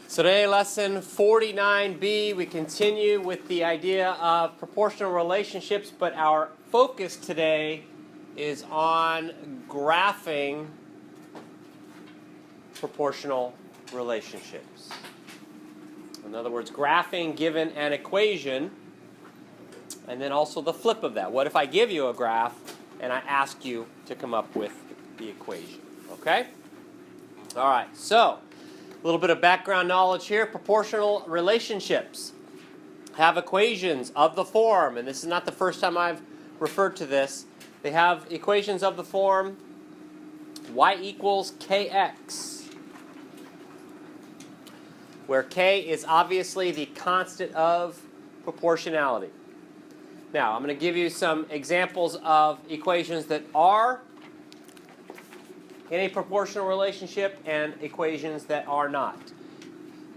So today, lesson 49b, we continue with the idea of proportional relationships, but our focus today is on graphing proportional relationships. In other words, graphing given an equation, and then also the flip of that. What if I give you a graph and I ask you to come up with the equation? Okay? All right, so a little bit of background knowledge here. Proportional relationships have equations of the form, and this is not the first time I've referred to this. They have equations of the form y equals kx, where k is obviously the constant of proportionality. Now, I'm going to give you some examples of equations that are in a proportional relationship and equations that are not.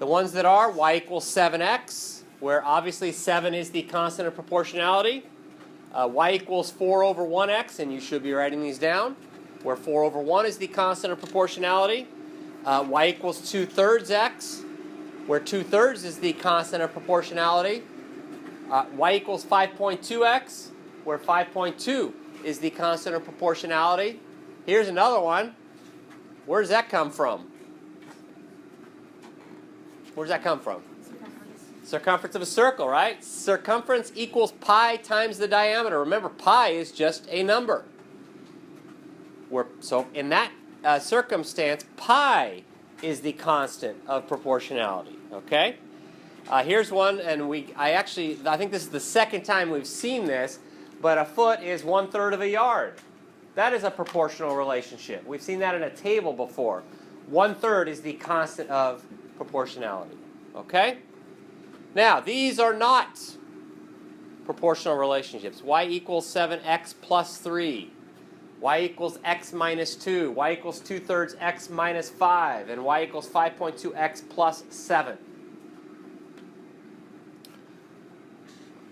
The ones that are, y equals 7x, where obviously 7 is the constant of proportionality. Y equals 4 over 1x, and you should be writing these down, where 4 over 1 is the constant of proportionality. Y equals 2/3 x, where 2/3 is the constant of proportionality. Y equals 5.2x, where 5.2 is the constant of proportionality. Here's another one. Where does that come from? Where does that come from? Circumference of a circle, right? Circumference equals pi times the diameter. Remember, pi is just a number. So in that circumstance, pi is the constant of proportionality. Okay? Here's one, and I think this is the second time we've seen this, but a foot is 1/3 of a yard. That is a proportional relationship. We've seen that in a table before. 1/3 is the constant of proportionality. Okay? Now, these are not proportional relationships. Y equals 7x plus 3. Y equals x minus 2. Y equals 2/3 x minus 5. And y equals 5.2x plus 7.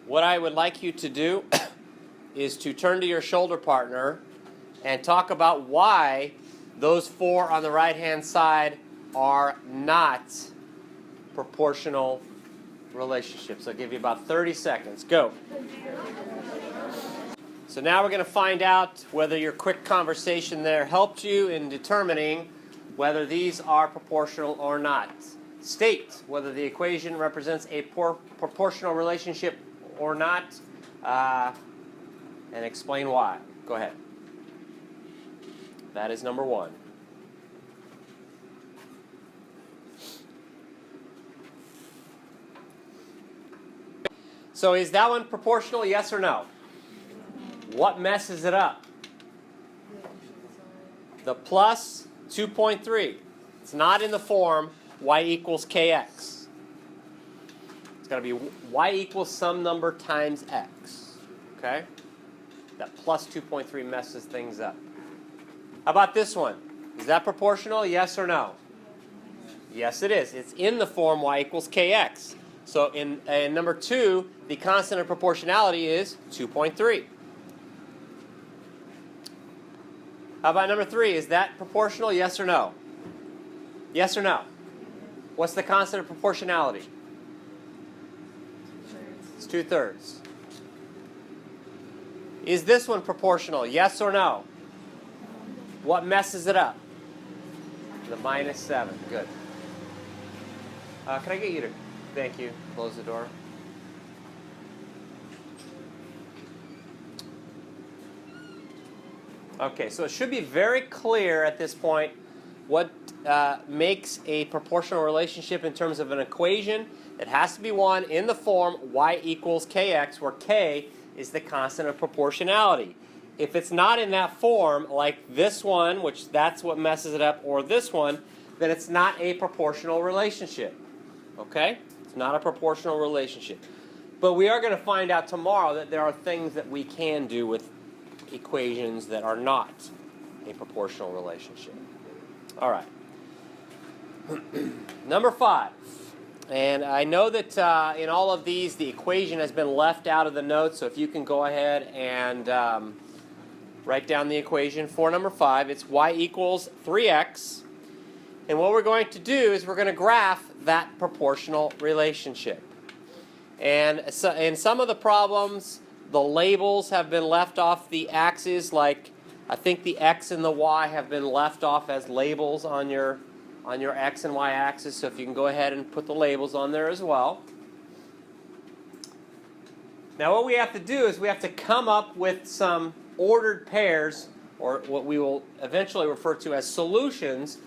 What I would like you to do is to turn to your shoulder partner and talk about why those four on the right-hand side are not proportional relationships. I'll give you about 30 seconds. Go. So now we're going to find out whether your quick conversation there helped you in determining whether these are proportional or not. State whether the equation represents a proportional relationship or not, and explain why. Go ahead. That is number one. So is that one proportional, yes or no? What messes it up? The plus 2.3. It's not in the form y equals kx. It's got to be y equals some number times x. Okay? That plus 2.3 messes things up. How about this one? Is that proportional, yes or no? Yes, it is. It's in the form y equals kx. So in number 2, the constant of proportionality is 2.3. How about number 3? Is that proportional, yes or no? Yes or no? What's the constant of proportionality? It's 2/3. Is this one proportional, yes or no? What messes it up? The minus 7. Good. Can I get you to, thank you, close the door? Okay, so it should be very clear at this point what makes a proportional relationship in terms of an equation. It has to be one in the form y equals kx, where k is the constant of proportionality. If it's not in that form, like this one, which that's what messes it up, or this one, then it's not a proportional relationship. Okay? It's not a proportional relationship. But we are going to find out tomorrow that there are things that we can do with equations that are not a proportional relationship. All right. Number 5. And I know that in all of these, the equation has been left out of the notes, so if you can go ahead and write down the equation for number 5. It's y equals 3x And what we're going to do is we're going to graph that proportional relationship. And so in some of the problems, the labels have been left off the axes, like I think the x and the y have been left off as labels on your x and y axis. So if you can go ahead and put the labels on there as well. Now what we have to do is we have to come up with some ordered pairs, or what we will eventually refer to as solutions,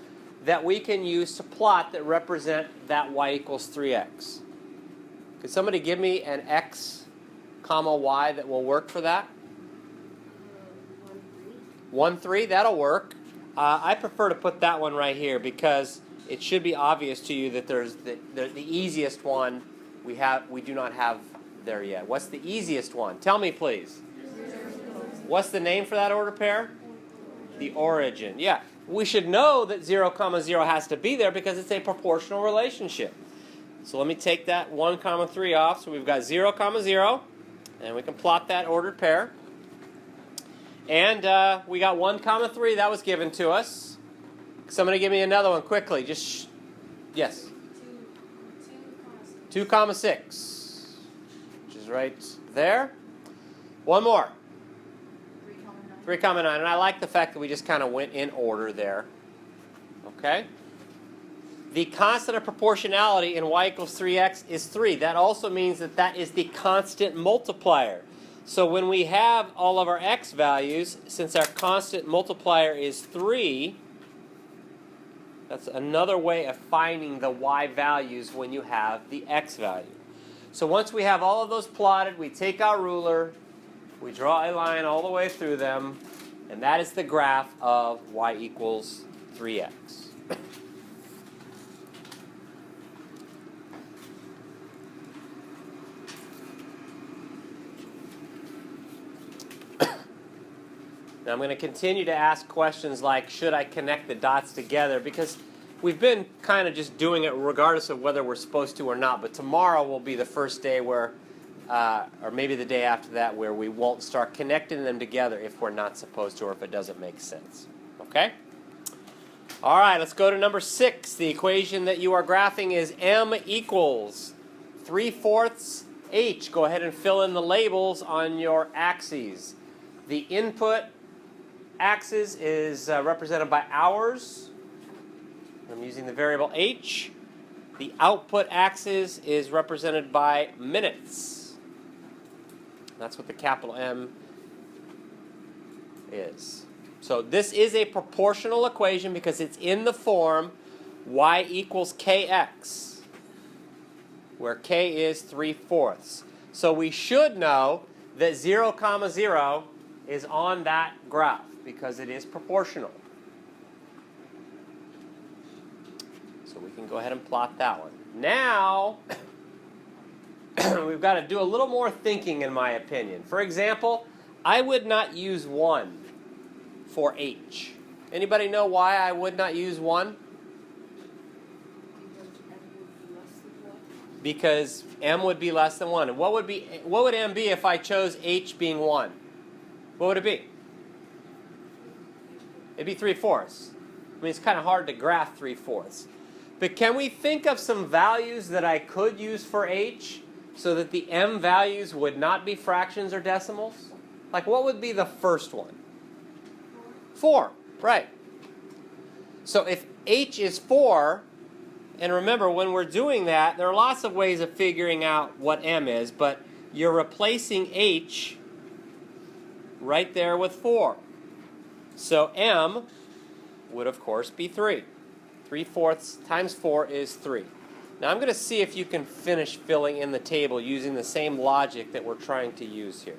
that we can use to plot that represent that y equals 3x. Could somebody give me an x comma y that will work for that? 1, 3, that'll work. I prefer to put that one right here because it should be obvious to you that there's the easiest one we do not have there yet. What's the easiest one? Tell me, please. What's the name for that order pair? The origin. Yeah, we should know that 0, 0 has to be there because it's a proportional relationship. So let me take that 1, 3 off. So we've got 0, 0, and we can plot that ordered pair. And we got 1, 3 that was given to us. Somebody give me another one quickly. Just yes. 2, 6, which is right there. One more. 3, 9. And I like the fact that we just kind of went in order there. Okay? The constant of proportionality in y equals 3x is 3. That also means that that is the constant multiplier. So when we have all of our x values, since our constant multiplier is 3, that's another way of finding the y values when you have the x value. So once we have all of those plotted, we take our ruler, we draw a line all the way through them, and that is the graph of y equals 3x. Now I'm going to continue to ask questions like, should I connect the dots together? Because we've been kind of just doing it regardless of whether we're supposed to or not. But tomorrow will be the first day where, or maybe the day after that, where we won't start connecting them together if we're not supposed to or if it doesn't make sense. Okay? All right, let's go to number 6. The equation that you are graphing is m equals 3/4 h. Go ahead and fill in the labels on your axes. The input axis is represented by hours. I'm using the variable h. The output axis is represented by minutes. That's what the capital M is. So this is a proportional equation because it's in the form y equals kx, where k is 3/4. So we should know that 0, 0 is on that graph because it is proportional. So we can go ahead and plot that one. Now, we've got to do a little more thinking, in my opinion. For example, I would not use 1 for h. Anybody know why I would not use 1? Because m would be less than 1. And what would m be if I chose h being 1? What would it be? It'd be 3/4. I mean, it's kind of hard to graph 3/4. But can we think of some values that I could use for h so that the m values would not be fractions or decimals? Like, what would be the first one? 4, right. So if h is 4, and remember, when we're doing that, there are lots of ways of figuring out what m is, but you're replacing h right there with 4. So m would, of course, be 3. 3/4 times 4 is 3. Now I'm going to see if you can finish filling in the table using the same logic that we're trying to use here.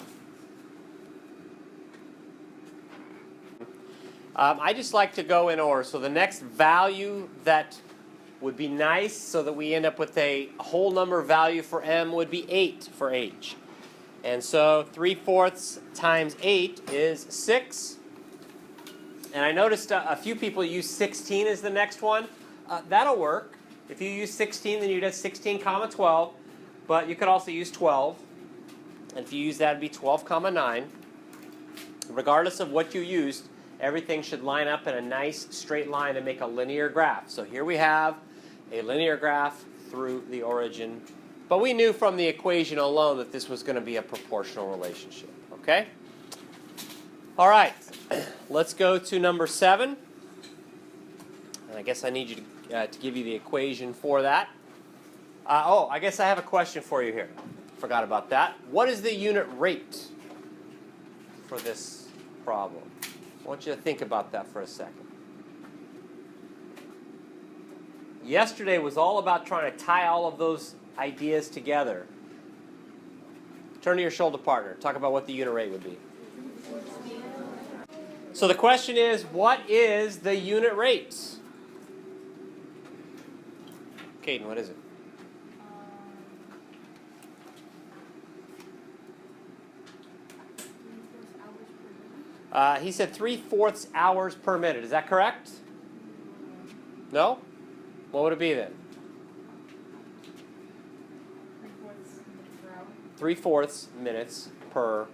I just like to go in order. So the next value that would be nice so that we end up with a whole number value for m would be 8 for h. And so 3/4 times 8 is 6. And I noticed a few people use 16 as the next one. That'll work. If you use 16, then you'd have 16, 12. But you could also use 12. And if you use that, it'd be 12, 9. Regardless of what you used, everything should line up in a nice straight line and make a linear graph. So here we have a linear graph through the origin. But we knew from the equation alone that this was going to be a proportional relationship. Okay? All right. Let's go to number 7. And I guess I need you to give you the equation for that. I guess I have a question for you here. Forgot about that. What is the unit rate for this problem? I want you to think about that for a second. Yesterday was all about trying to tie all of those ideas together. Turn to your shoulder partner. Talk about what the unit rate would be. So the question is, what is the unit rate? Caden, what is it? He said 3/4 hours per minute. Is that correct? No? What would it be then? 3/4 minutes per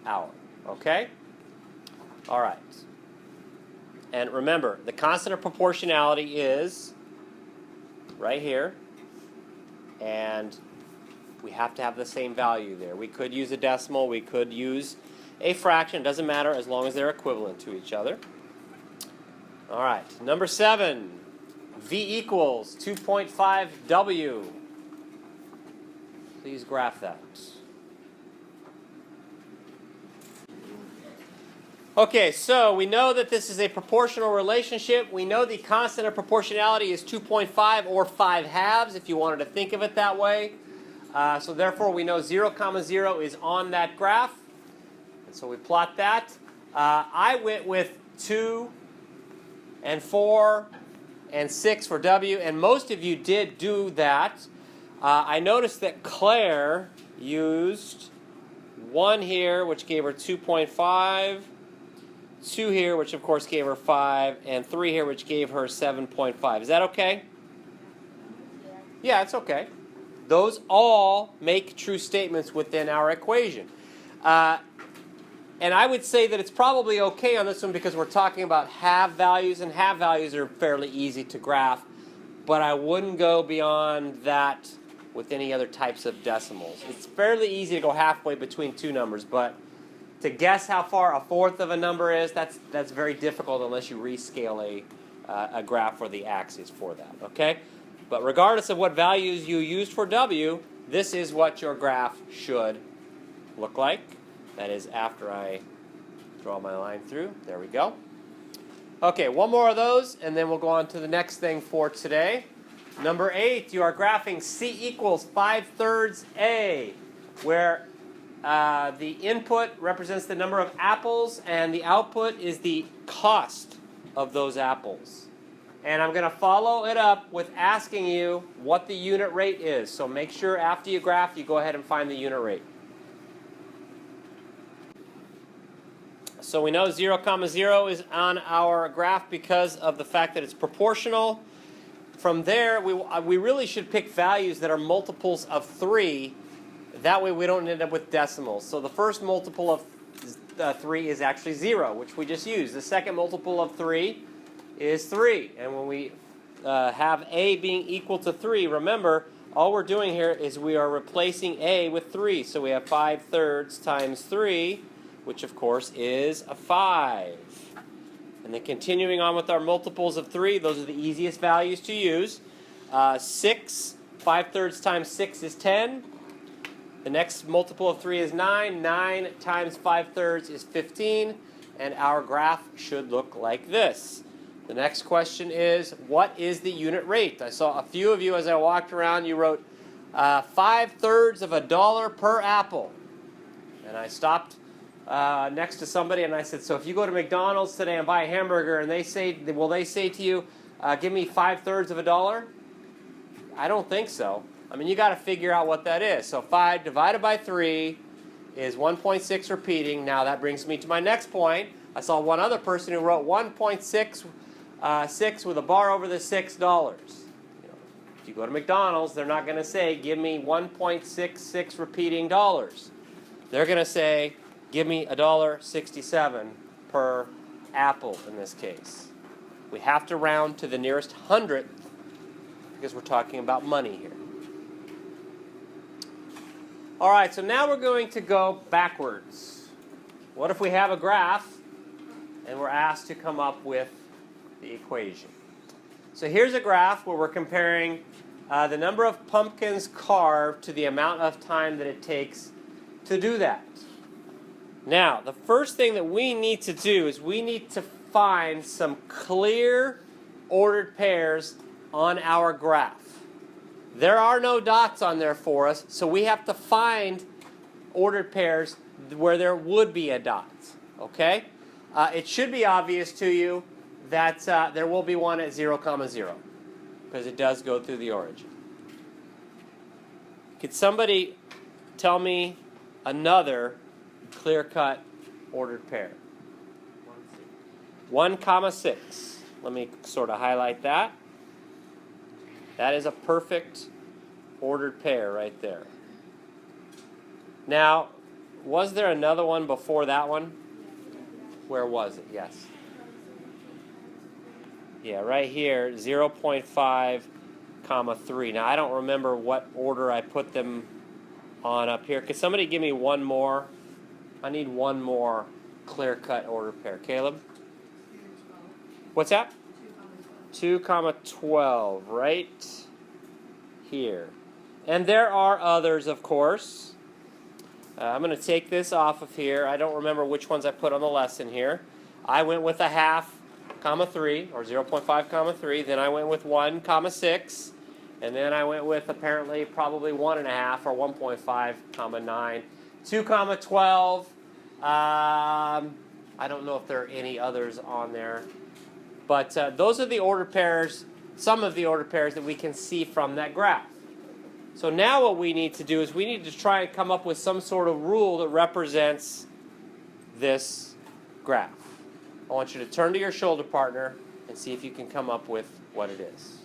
hour. Okay? All right. And remember, the constant of proportionality is right here. And we have to have the same value there. We could use a decimal. We could use a fraction. It doesn't matter as long as they're equivalent to each other. All right. Number 7. V equals 2.5 W. Please graph that. Okay, so we know that this is a proportional relationship. We know the constant of proportionality is 2.5 or 5/2 if you wanted to think of it that way. So therefore we know 0, 0 is on that graph. And so we plot that. I went with 2 and 4 and 6 for W, and most of you did do that. I noticed that Claire used 1 here, which gave her 2.5, 2 here, which of course gave her 5, and 3 here, which gave her 7.5. Is that okay? Yeah, it's okay. Those all make true statements within our equation. And I would say that it's probably okay on this one because we're talking about half values, and half values are fairly easy to graph. But I wouldn't go beyond that with any other types of decimals. It's fairly easy to go halfway between two numbers, but to guess how far 1/4 of a number is, that's very difficult unless you rescale a graph for the axis for that. Okay? But regardless of what values you used for W, this is what your graph should look like. That is after I draw my line through. There we go. Okay, one more of those, and then we'll go on to the next thing for today. Number 8, you are graphing C equals 5/3 A, where the input represents the number of apples, and the output is the cost of those apples. And I'm going to follow it up with asking you what the unit rate is. So make sure after you graph, you go ahead and find the unit rate. So we know 0, 0 is on our graph because of the fact that it's proportional. From there, we really should pick values that are multiples of 3. That way we don't end up with decimals. So the first multiple of 3 is actually 0, which we just used. The second multiple of 3 is 3. And when we have A being equal to 3, remember, all we're doing here is we are replacing A with 3. So we have 5/3 times 3, which of course is a 5. And then continuing on with our multiples of 3, those are the easiest values to use. 6, 5/3 times 6 is 10. The next multiple of 3 is 9. 9 times 5/3 is 15. And our graph should look like this. The next question is, what is the unit rate? I saw a few of you as I walked around, you wrote 5/3 of a dollar per apple. And I stopped next to somebody and I said, so if you go to McDonald's today and buy a hamburger and will they say to you, give me 5/3 of a dollar? I don't think so. I mean, you got to figure out what that is. So 5 divided by 3 is 1.6 repeating. Now that brings me to my next point. I saw one other person who wrote 1.6 with a bar over the $6. If you go to McDonald's, they're not going to say, give me 1.66 repeating dollars. They're going to say, give me $1.67 per apple in this case. We have to round to the nearest hundredth because we're talking about money here. All right, so now we're going to go backwards. What if we have a graph and we're asked to come up with the equation? So here's a graph where we're comparing the number of pumpkins carved to the amount of time that it takes to do that. Now, the first thing that we need to do is we need to find some clear ordered pairs on our graph. There are no dots on there for us, so we have to find ordered pairs where there would be a dot. Okay? It should be obvious to you that there will be one at 0, 0, because it does go through the origin. Could somebody tell me another clear-cut ordered pair? 1, 6. Let me sort of highlight that. That is a perfect ordered pair right there. Now, was there another one before that one? Where was it? Yes. Yeah, right here, 0.5, 3. Now, I don't remember what order I put them on up here. Could somebody give me one more? I need one more clear-cut ordered pair. Caleb? What's that? 2, 12, right here. And there are others, of course. I'm going to take this off of here. I don't remember which ones I put on the lesson here. I went with a 0.5, 3, or 0.5, 3. Then I went with 1, 6. And then I went with apparently probably 1.5 or 1.5, 9. 2, 12. I don't know if there are any others on there. But those are the ordered pairs, some of the ordered pairs that we can see from that graph. So now what we need to do is we need to try and come up with some sort of rule that represents this graph. I want you to turn to your shoulder partner and see if you can come up with what it is.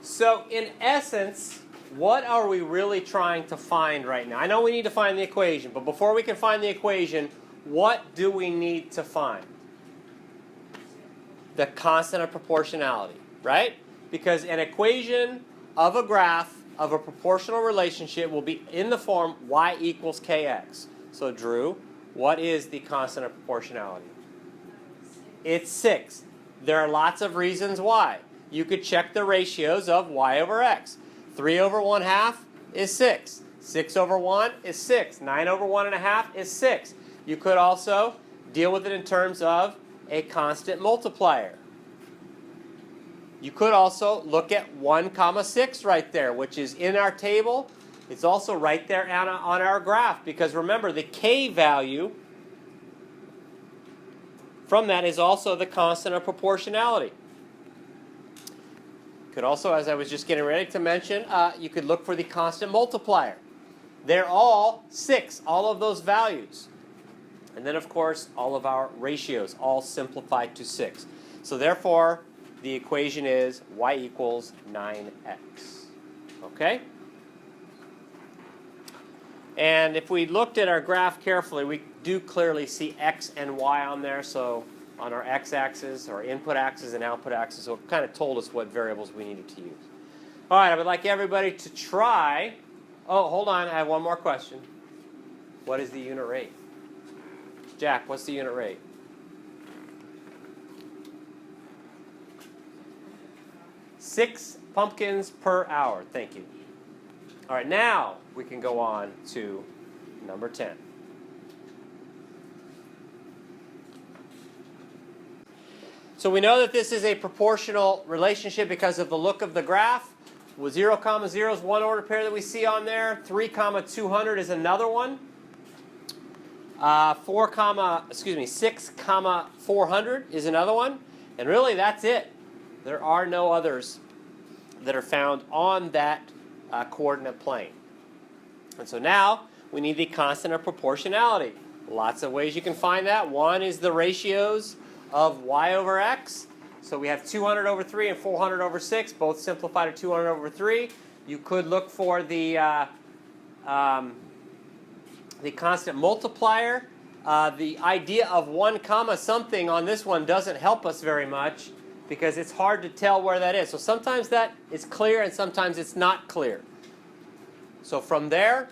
So in essence, what are we really trying to find right now? I know we need to find the equation, but before we can find the equation, what do we need to find? The constant of proportionality, right? Because an equation of a graph of a proportional relationship will be in the form y equals kx. So Drew, what is the constant of proportionality? It's 6. There are lots of reasons why. You could check the ratios of y over x. 3 over 1/2 is 6. 6 over 1 is 6. 9 over 1.5 is 6. You could also deal with it in terms of a constant multiplier. You could also look at 1, 6 right there, which is in our table. It's also right there on our graph, because remember, the k value from that is also the constant of proportionality. You could also, as I was just getting ready to mention, you could look for the constant multiplier. They're all 6, all of those values. And then, of course, all of our ratios, all simplified to 6. So therefore, the equation is y equals 9x. Okay? And if we looked at our graph carefully, we do clearly see x and y on there. So on our x-axis, or input axis and output axis, so it kind of told us what variables we needed to use. All right, I would like everybody to try. Oh, hold on, I have one more question. What is the unit rate? Jack, what's the unit rate? Six pumpkins per hour. Thank you. All right, now we can go on to number 10. So we know that this is a proportional relationship because of the look of the graph. With 0, 0 is one order pair that we see on there. 3, 200 is another one. 6, 400 is another one. And really, that's it. There are no others that are found on that coordinate plane. And so now we need the constant of proportionality. Lots of ways you can find that. One is the ratios of y over x. So we have 200 over 3 and 400 over 6, both simplified to 200 over 3. You could look for the constant multiplier The idea of 1 comma something on this one doesn't help us very much because it's hard to tell where that is. So sometimes that is clear and sometimes it's not clear. So from there,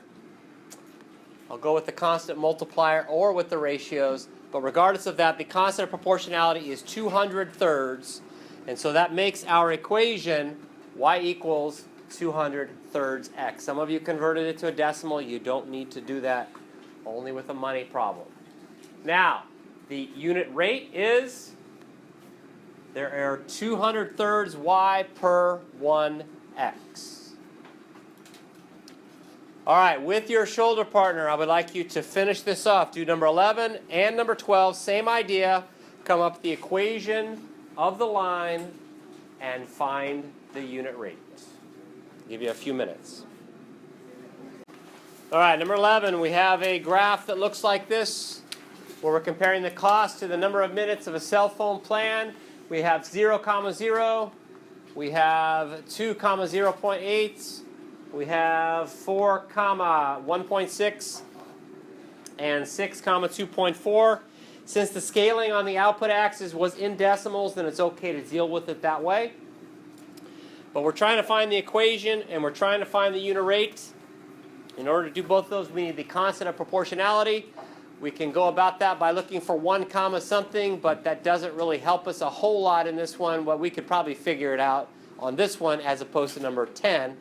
I'll go with the constant multiplier or with the ratios. But regardless of that, the constant of proportionality is 200 thirds. And so that makes our equation y equals 200 thirds x. Some of you converted it to a decimal. You don't need to do that, only with a money problem. Now, the unit rate is, there are 200 thirds y per 1x. All right, with your shoulder partner, I would like you to finish this off. Do number 11 and number 12, same idea. Come up with the equation of the line and find the unit rate. I'll give you a few minutes. All right, number 11, we have a graph that looks like this, where we're comparing the cost to the number of minutes of a cell phone plan. We have 0, 0. We have 2, 0.8. We have 4, 1.6 and 6, 2.4. Since the scaling on the output axis was in decimals, then it's okay to deal with it that way. But we're trying to find the equation and we're trying to find the unit rate. In order to do both of those, we need the constant of proportionality. We can go about that by looking for 1 comma something, but that doesn't really help us a whole lot in this one. But we could probably figure it out on this one as opposed to number 10.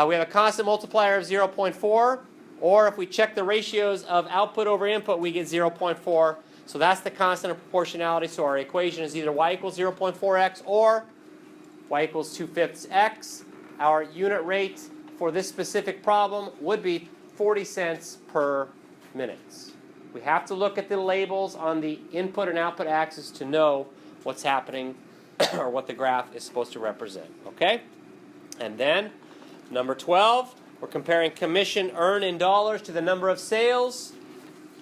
We have a constant multiplier of 0.4, or if we check the ratios of output over input, we get 0.4. So that's the constant of proportionality. So our equation is either y equals 0.4x or y equals 2/5 x. Our unit rate for this specific problem would be 40 cents per minute. We have to look at the labels on the input and output axis to know what's happening or what the graph is supposed to represent. Okay? And then number 12, we're comparing commission earned in dollars to the number of sales,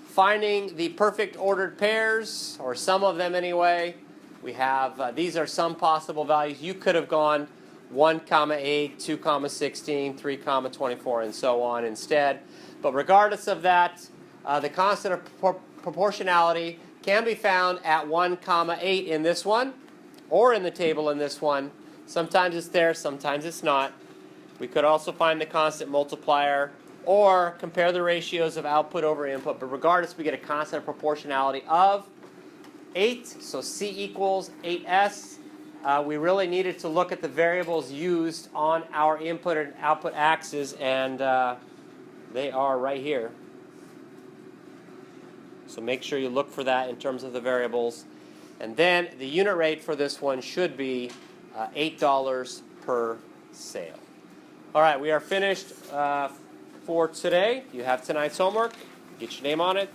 finding the perfect ordered pairs, or some of them anyway. We have, these are some possible values. You could have gone 1, 8, 2, 16, 3, 24, and so on instead. But regardless of that, the constant of proportionality can be found at 1, 8 in this one, or in the table in this one. Sometimes it's there, sometimes it's not. We could also find the constant multiplier or compare the ratios of output over input. But regardless, we get a constant of proportionality of 8. So C equals 8s. We really needed to look at the variables used on our input and output axes, and they are right here. So make sure you look for that in terms of the variables. And then the unit rate for this one should be $8 per sale. All right, we are finished for today. You have tonight's homework. Get your name on it.